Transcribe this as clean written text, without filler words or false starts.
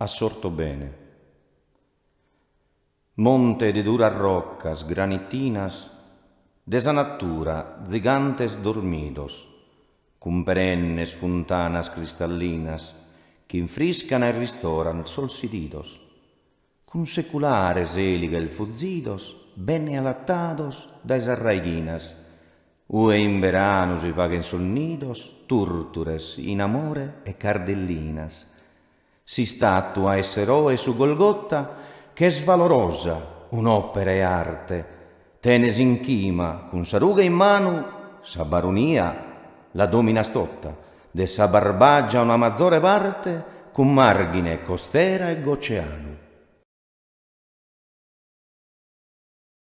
assorto bene. Monte de duras rocas granitinas, de esa natura gigantes dormidos, con perennes fontanas cristallinas, que infriscan e ristoran solsididos, con seculares eliges fuzidos, bene alattados da esas raiguinas, ue in verano si faguen sonnidos, turtures in amore e cardellinas. Si statua esseroe su Golgotta, che è svalorosa un'opera e arte, tenes in chima, con sa ruga in mano, sa baronia la domina stotta, de sa barbaggia una maggiore parte, con margine costera e oceano.